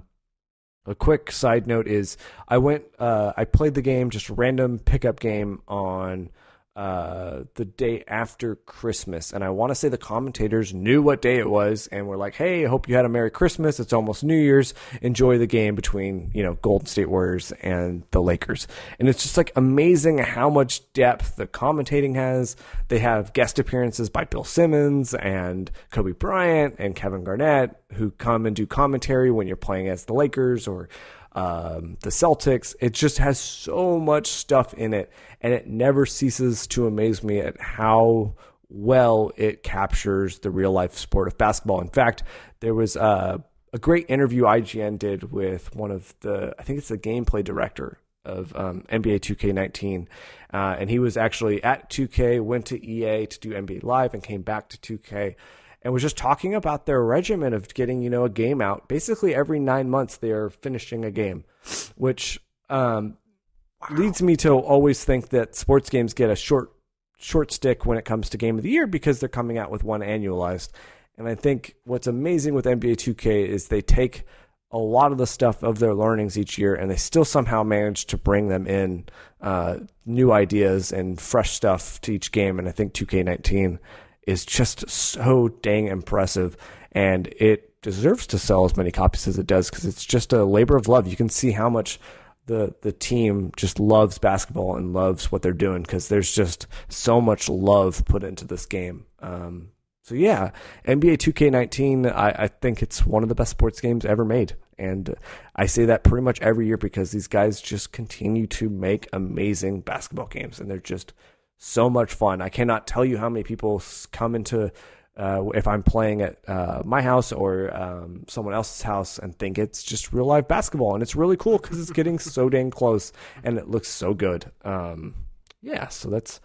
quick side note is I played the game, just a random pickup game on the day after Christmas, and I want to say the commentators knew what day it was and were like, hey, I hope you had a Merry Christmas, it's almost New Year's, enjoy the game between Golden State Warriors and the Lakers. And it's just like amazing how much depth the commentating has. They have guest appearances by Bill Simmons and Kobe Bryant and Kevin Garnett who come and do commentary when you're playing as the Lakers or the Celtics. It just has so much stuff in it, and it never ceases to amaze me at how well it captures the real life sport of basketball. In fact, there was a great interview IGN did with one of I think it's the gameplay director of NBA 2K19, and he was actually at 2K, went to EA to do NBA Live, and came back to 2K. And was just talking about their regimen of getting, a game out. Basically, every 9 months, they are finishing a game, which leads me to always think that sports games get a short stick when it comes to Game of the Year because they're coming out with one annualized. And I think what's amazing with NBA 2K is they take a lot of the stuff of their learnings each year, and they still somehow manage to bring them in new ideas and fresh stuff to each game. And I think 2K19 is just so dang impressive, and it deserves to sell as many copies as it does because it's just a labor of love. You can see how much the team just loves basketball and loves what they're doing because there's just so much love put into this game. So yeah, NBA 2K19, I think it's one of the best sports games ever made. And I say that pretty much every year because these guys just continue to make amazing basketball games, and they're just so much fun. I cannot tell you how many people come into, if I'm playing at my house or someone else's house, and think it's just real life basketball. And it's really cool because it's getting so dang close and it looks so good. Yeah, so that's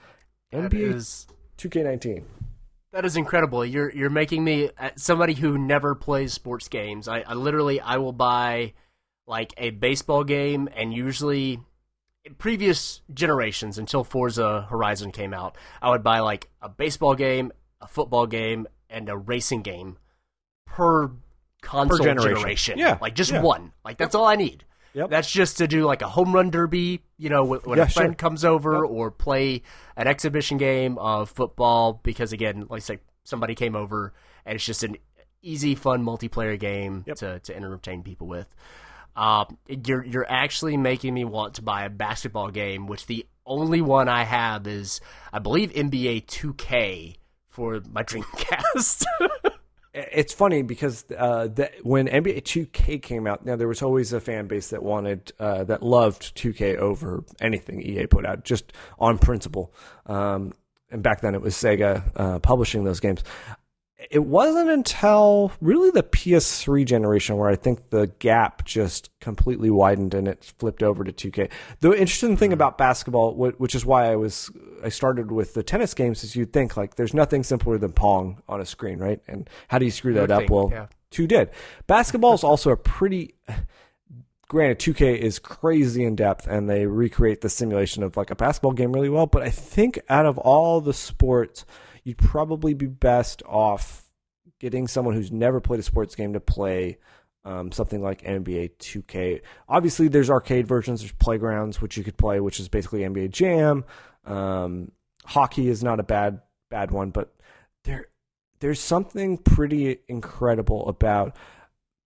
NBA 2K19. That is incredible. You're making me, somebody who never plays sports games, I literally will buy like a baseball game, and usually in previous generations, until Forza Horizon came out, I would buy like a baseball game, a football game, and a racing game per console generation. Yeah. Like just one. Like that's all I need. Yep. That's just to do like a home run derby, when a friend comes over, or play an exhibition game of football because, again, like I said, somebody came over, and it's just an easy, fun multiplayer game to entertain people with. You're actually making me want to buy a basketball game, which the only one I have is, I believe, NBA 2K for my Dreamcast. It's funny because when NBA 2K came out, now there was always a fan base that that loved 2K over anything EA put out, just on principle. And back then it was Sega publishing those games. It wasn't until really the PS3 generation where I think the gap just completely widened and it flipped over to 2K. The interesting thing about basketball, which is why I started with the tennis games, is you'd think like there's nothing simpler than Pong on a screen, right? And how do you screw that up? Well, 2 did. Basketball is also a pretty... Granted, 2K is crazy in depth, and they recreate the simulation of like a basketball game really well, but I think out of all the sports, you'd probably be best off getting someone who's never played a sports game to play something like NBA 2K. Obviously, there's arcade versions. There's Playgrounds, which you could play, which is basically NBA Jam. Hockey is not a bad one, but there's something pretty incredible about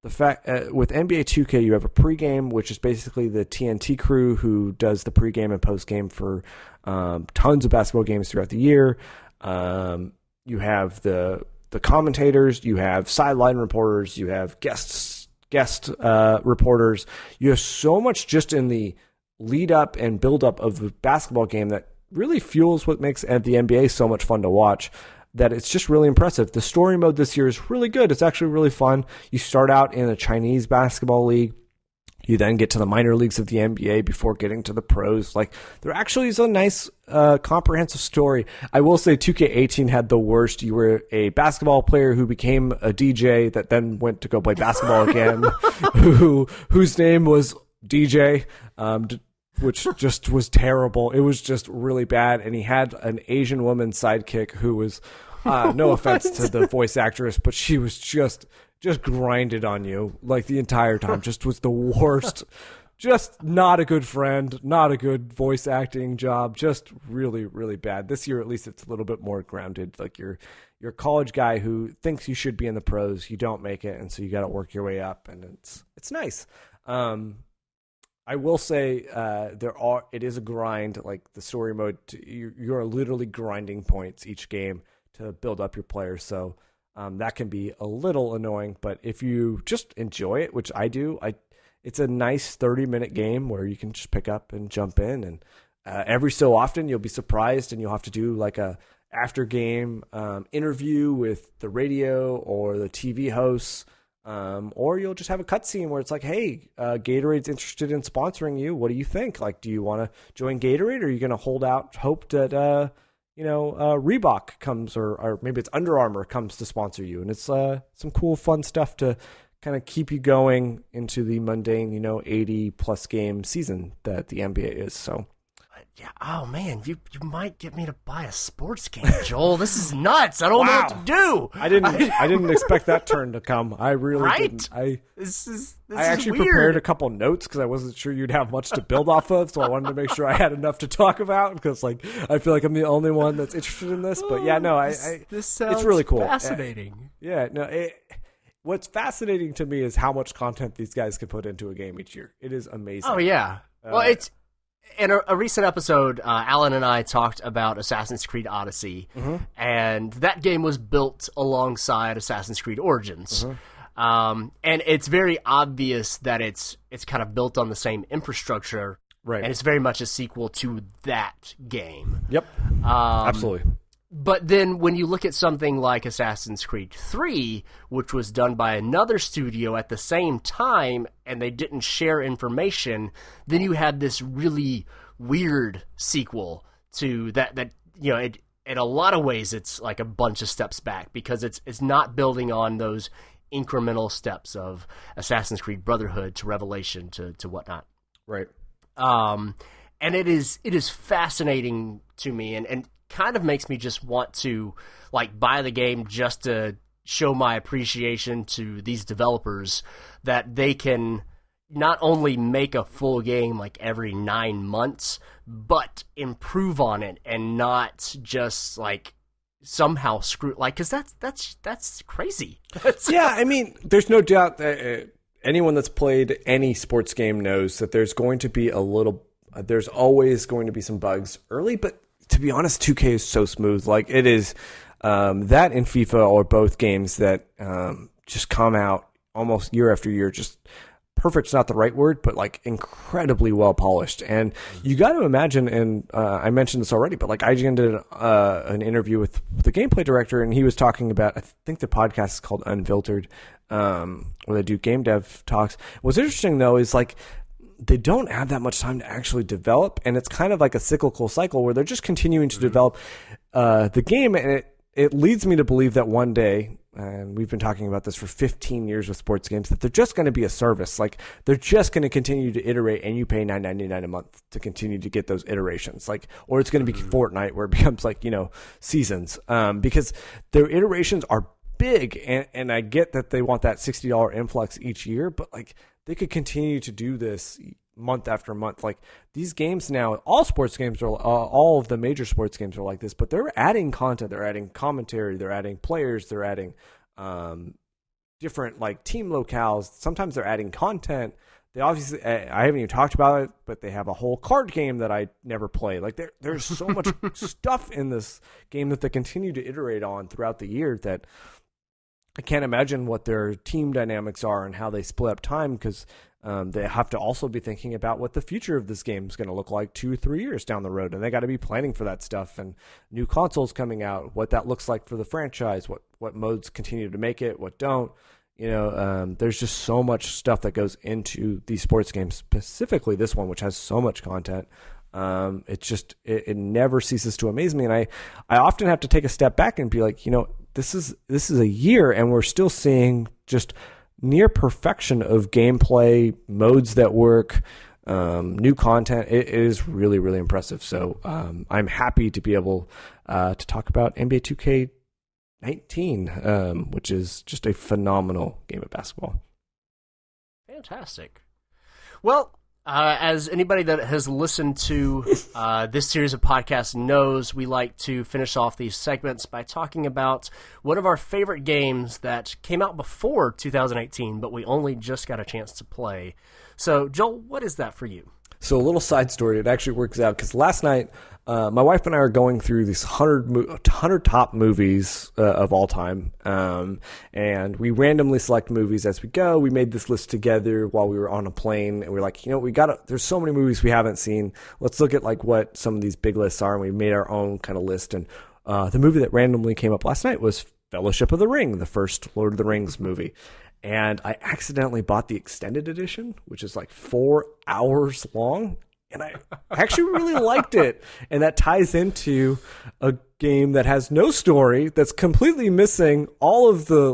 the fact with NBA 2K, you have a pregame, which is basically the TNT crew who does the pregame and postgame for tons of basketball games throughout the year. You have the commentators, you have sideline reporters, you have guest reporters. You have so much just in the lead up and build up of the basketball game that really fuels what makes the NBA so much fun to watch, that it's just really impressive. The story mode this year is really good. It's actually really fun. You start out in a Chinese basketball league. You then get to the minor leagues of the NBA before getting to the pros. Like, there actually is a nice, comprehensive story. I will say 2K18 had the worst. You were a basketball player who became a DJ that then went to go play basketball again, whose name was DJ, which just was terrible. It was just really bad. And he had an Asian woman sidekick who was, no offense to the voice actress, but she was just grinded on you like the entire time. Just was the worst. Just not a good friend, not a good voice acting job. Just really, really bad. This year, at least, it's a little bit more grounded. Like, you're a college guy who thinks you should be in the pros. You don't make it, and so you got to work your way up, and it's nice. I will say it is a grind. Like, the story mode, you're literally grinding points each game to build up your players. So that can be a little annoying, but if you just enjoy it, which I do, it's a nice 30-minute game where you can just pick up and jump in, and every so often you'll be surprised and you'll have to do like a after-game interview with the radio or the TV hosts, or you'll just have a cutscene where it's like, hey, Gatorade's interested in sponsoring you. What do you think? Like, do you want to join Gatorade, or are you going to hold out hope that Reebok comes, or maybe it's Under Armour comes to sponsor you? And it's some cool, fun stuff to kind of keep you going into the mundane, 80-plus game season that the NBA is. So, yeah. Oh man, you might get me to buy a sports game, Joel. This is nuts. I don't know what to do. I didn't expect that turn to come. I really didn't. This is actually weird. Prepared a couple notes because I wasn't sure you'd have much to build off of, so I wanted to make sure I had enough to talk about, because I feel like I'm the only one that's interested in this. But yeah, no, this sounds it's really cool. Fascinating. What's fascinating to me is how much content these guys can put into a game each year. It is amazing. Oh yeah. Well, it's in a recent episode, Alan and I talked about Assassin's Creed Odyssey, and that game was built alongside Assassin's Creed Origins. And it's very obvious that it's kind of built on the same infrastructure, right? And it's very much a sequel to that game. Yep, absolutely. But then when you look at something like Assassin's Creed 3, which was done by another studio at the same time, and they didn't share information, then you had this really weird sequel to that in a lot of ways it's like a bunch of steps back, because it's not building on those incremental steps of Assassin's Creed Brotherhood to Revelation to whatnot. Right. And it is fascinating to me, and kind of makes me just want to like buy the game just to show my appreciation to these developers, that they can not only make a full game like every 9 months, but improve on it and not just like somehow screw, like, because that's crazy. Yeah, I mean, there's no doubt that anyone that's played any sports game knows that there's going to be there's always going to be some bugs early, but to be honest, 2K is so smooth. Like, it is that and FIFA are both games that just come out almost year after year. Just perfect's not the right word, but like incredibly well polished. And you got to imagine, and I mentioned this already, but like IGN did an interview with the gameplay director, and he was talking about, I think the podcast is called Unfiltered, where they do game dev talks. What's interesting though is like, they don't have that much time to actually develop, and it's kind of like a cyclical cycle where they're just continuing to develop the game, and it leads me to believe that one day, and we've been talking about this for 15 years with sports games, that they're just going to be a service. Like, they're just going to continue to iterate, and you pay $9.99 a month to continue to get those iterations. Like, or it's going to be Fortnite, where it becomes like, seasons, because their iterations are big, and I get that they want that $60 influx each year, but like they could continue to do this month after month. Like these games now, all sports games are, all of the major sports games are like this, but they're adding content, they're adding commentary, they're adding players, they're adding different like team locales. Sometimes they're adding content. They obviously, I haven't even talked about it, but they have a whole card game that I never played. Like there's so much stuff in this game that they continue to iterate on throughout the year that I can't imagine what their team dynamics are and how they split up time, because they have to also be thinking about what the future of this game is going to look like 2 or 3 years down the road. And they got to be planning for that stuff, and new consoles coming out, what that looks like for the franchise, what modes continue to make it, what don't. There's just so much stuff that goes into these sports games, specifically this one, which has so much content. It never ceases to amaze me. And I often have to take a step back and be like, this is a year and we're still seeing just near perfection of gameplay, modes that work, new content. It is really, really impressive. So I'm happy to be able to talk about NBA 2K19, which is just a phenomenal game of basketball. Fantastic. Well, as anybody that has listened to this series of podcasts knows, we like to finish off these segments by talking about one of our favorite games that came out before 2018, but we only just got a chance to play. So, Joel, what is that for you? So a little side story, it actually works out, because last night my wife and I are going through these 100 top movies of all time, and we randomly select movies as we go. We made this list together while we were on a plane, and we're like, there's so many movies we haven't seen. Let's look at like what some of these big lists are, and we made our own kind of list. And the movie that randomly came up last night was Fellowship of the Ring, the first Lord of the Rings movie. And I accidentally bought the extended edition, which is like 4 hours long. And I actually really liked it. And that ties into a game that has no story, that's completely missing all of the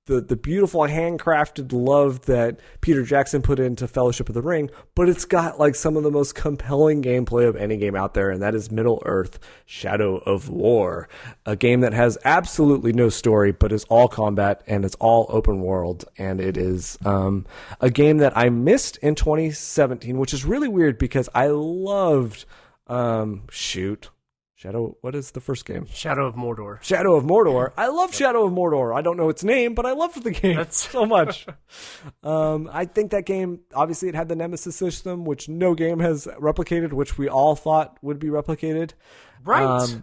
the beautiful handcrafted love that Peter Jackson put into Fellowship of the Ring, but it's got like some of the most compelling gameplay of any game out there, and that is Middle-earth: Shadow of War, a game that has absolutely no story, but is all combat and it's all open world, and it is a game that I missed in 2017, which is really weird because I loved what is the first game? Shadow of Mordor. Shadow of Mordor. I love Shadow of Mordor. I don't know its name, but I loved the game so much. I think that game, obviously it had the Nemesis system, which no game has replicated, which we all thought would be replicated. Right.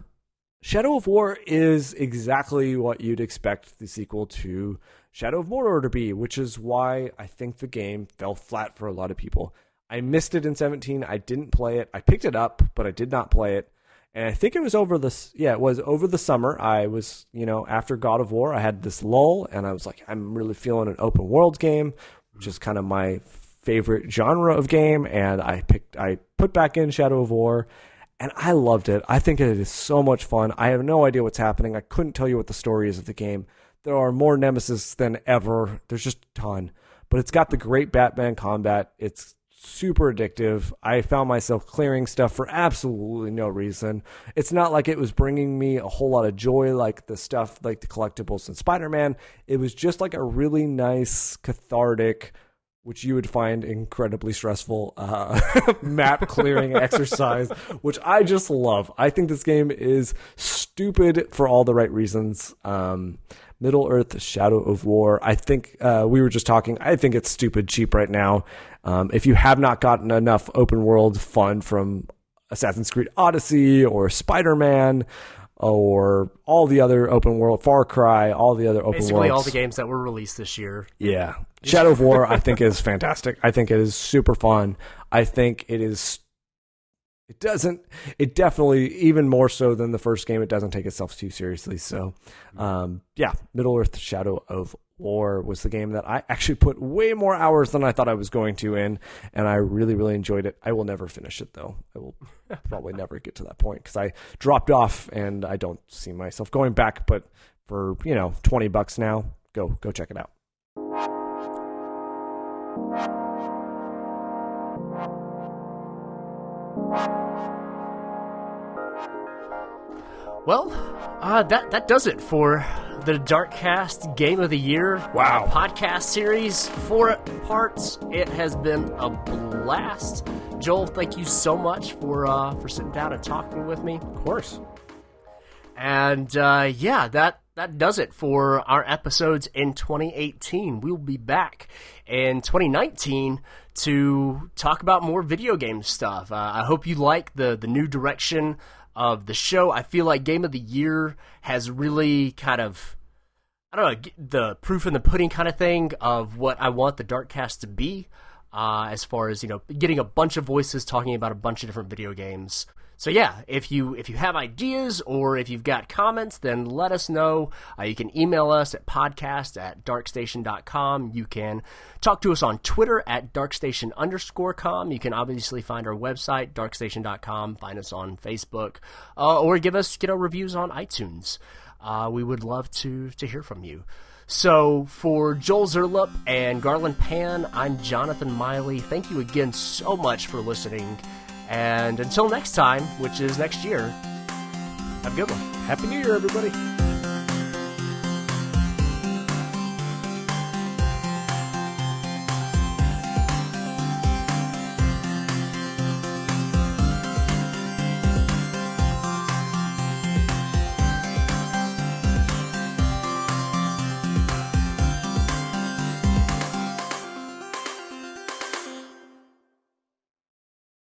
Shadow of War is exactly what you'd expect the sequel to Shadow of Mordor to be, which is why I think the game fell flat for a lot of people. I missed it in 2017. I didn't play it. I picked it up, but I did not play it. And I think it was over the summer. I was, after God of War, I had this lull, and I was like, I'm really feeling an open world game, which is kind of my favorite genre of game. And I put back in Shadow of War, and I loved it. I think it is so much fun. I have no idea what's happening. I couldn't tell you what the story is of the game. There are more nemesis than ever. There's just a ton. But it's got the great Batman combat. It's super addictive. I found myself clearing stuff for absolutely no reason. It's not like it was bringing me a whole lot of joy like the stuff like the collectibles in Spider-Man. It was just like a really nice, cathartic, which you would find incredibly stressful, map clearing exercise, which I just love. I think this game is stupid for all the right reasons. Middle-earth: Shadow of War. I think we were just talking. I think it's stupid cheap right now. If you have not gotten enough open world fun from Assassin's Creed Odyssey or Spider-Man or all the other open world, Far Cry, all the other open worlds. Basically all the games that were released this year. Yeah. Shadow of War, I think, is fantastic. I think it is super fun. I think it is... It definitely, even more so than the first game, it doesn't take itself too seriously. So, Middle-earth: Shadow of War was the game that I actually put way more hours than I thought I was going to in, and I really, really enjoyed it. I will never finish it, though. I will probably never get to that point because I dropped off, and I don't see myself going back. But for, $20 now, go check it out. Well, that does it for the DarkCast Game of the Year podcast series. 4 parts. It has been a blast. Joel, thank you so much for sitting down and talking with me. Of course. And that does it for our episodes in 2018. We'll be back in 2019 to talk about more video game stuff. I hope you like the new direction of the show. I feel like Game of the Year has really kind of, I don't know, the proof in the pudding kind of thing of what I want the DarkCast to be, as far as, getting a bunch of voices talking about a bunch of different video games. So yeah, if you have ideas or if you've got comments, then let us know. You can email us at podcast@darkstation.com. You can talk to us on Twitter at darkstation_com. You can obviously find our website, darkstation.com. Find us on Facebook, or give us reviews on iTunes. We would love to hear from you. So for Joel Szerlip and Garland Pan, I'm Jonathan Miley. Thank you again so much for listening. And until next time, which is next year, have a good one. Happy New Year, everybody.